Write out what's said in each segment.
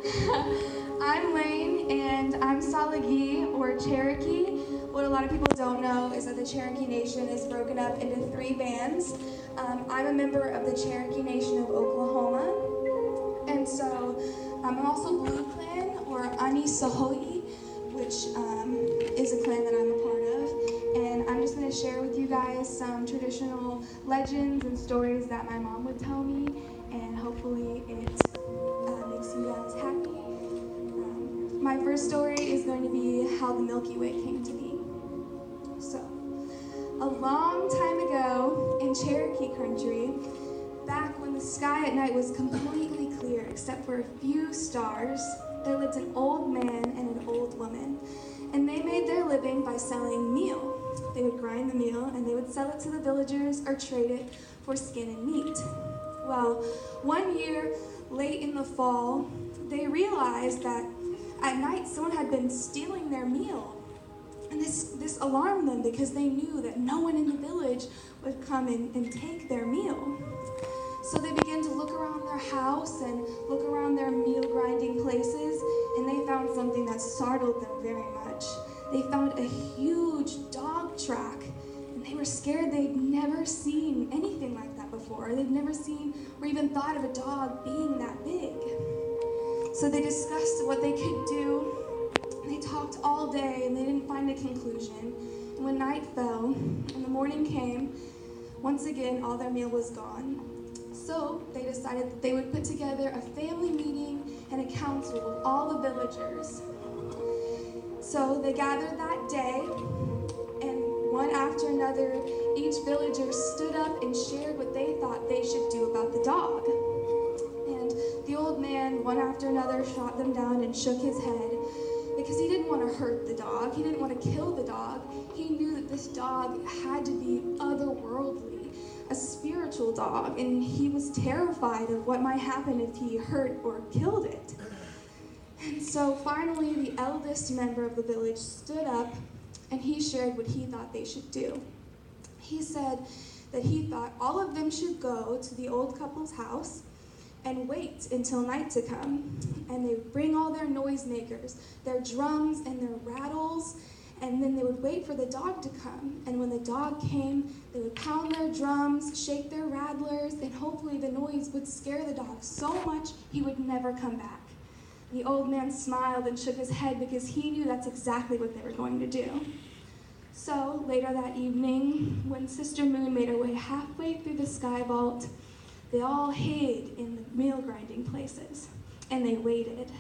I'm Lane, and I'm Salagi, or Cherokee. What a lot of people don't know is that the Cherokee Nation is broken up into 3 bands. I'm a member of the Cherokee Nation of Oklahoma, and so I'm also Blue Clan, or Ani Sohoi, which is a clan that I'm a part of. And I'm just going to share with you guys some traditional legends and stories that my mom would tell me, and hopefully it makes you guys happy. My first story is going to be how the Milky Way came to be. So, a long time ago in Cherokee country, back when the sky at night was completely clear except for a few stars, there lived an old man and an old woman, and they made their living by selling meal. They would grind the meal and they would sell it to the villagers or trade it for skin and meat. Well, one year, late in the fall, they realized that at night someone had been stealing their meal. And this alarmed them because they knew that no one in the village would come and take their meal. So they began to look around their house and look around their meal grinding places, and they found something that startled them very much. They found a huge dog track, and they were scared. They'd never seen anything like that before. They'd never seen or even thought of a dog being that big. So they discussed what they could do. They talked all day, and they didn't find a conclusion. And when night fell and the morning came, once again, all their meal was gone. So they decided that they would put together a family meeting and a council of all the villagers. So they gathered that day, and one after another, each villager stood up and shared what they thought they should do about the dog. And the old man, one after another, shot them down and shook his head because he didn't want to hurt the dog. He didn't want to kill the dog. He knew that this dog had to be otherworldly, a spiritual dog, and he was terrified of what might happen if he hurt or killed it. And so finally, the eldest member of the village stood up, and he shared what he thought they should do. He said that he thought all of them should go to the old couple's house and wait until night to come. And they would bring all their noisemakers, their drums and their rattles, and then they would wait for the dog to come. And when the dog came, they would pound their drums, shake their rattlers, and hopefully the noise would scare the dog so much he would never come back. The old man smiled and shook his head because he knew that's exactly what they were going to do. So later that evening, when Sister Moon made her way halfway through the sky vault, they all hid in the meal grinding places, and they waited.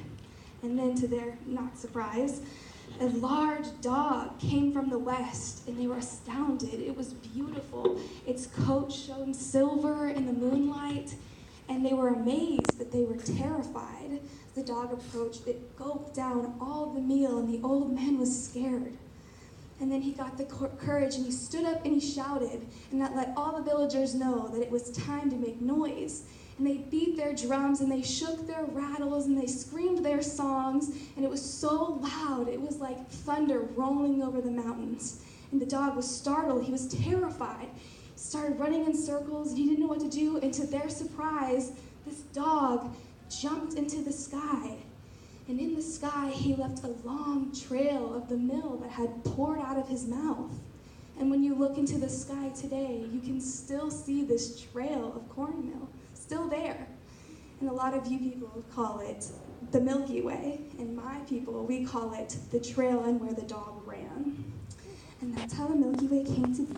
And then, to their not surprise, a large dog came from the west, and they were astounded. It was beautiful. Its coat shone silver in the moonlight, and they were amazed, but they were terrified. The dog approached, it gulped down all the meal, and the old man was scared. And then he got the courage, and he stood up and he shouted, and that let all the villagers know that it was time to make noise. And they beat their drums, and they shook their rattles, and they screamed their songs, and it was so loud, it was like thunder rolling over the mountains. And the dog was startled, he was terrified. He started running in circles, and he didn't know what to do, and to their surprise, this dog jumped into the sky. And in the sky, he left a long trail of the meal that had poured out of his mouth. And when you look into the sky today, you can still see this trail of cornmeal, still there. And a lot of you people call it the Milky Way, and my people, we call it the trail and where the dog ran. And that's how the Milky Way came to be.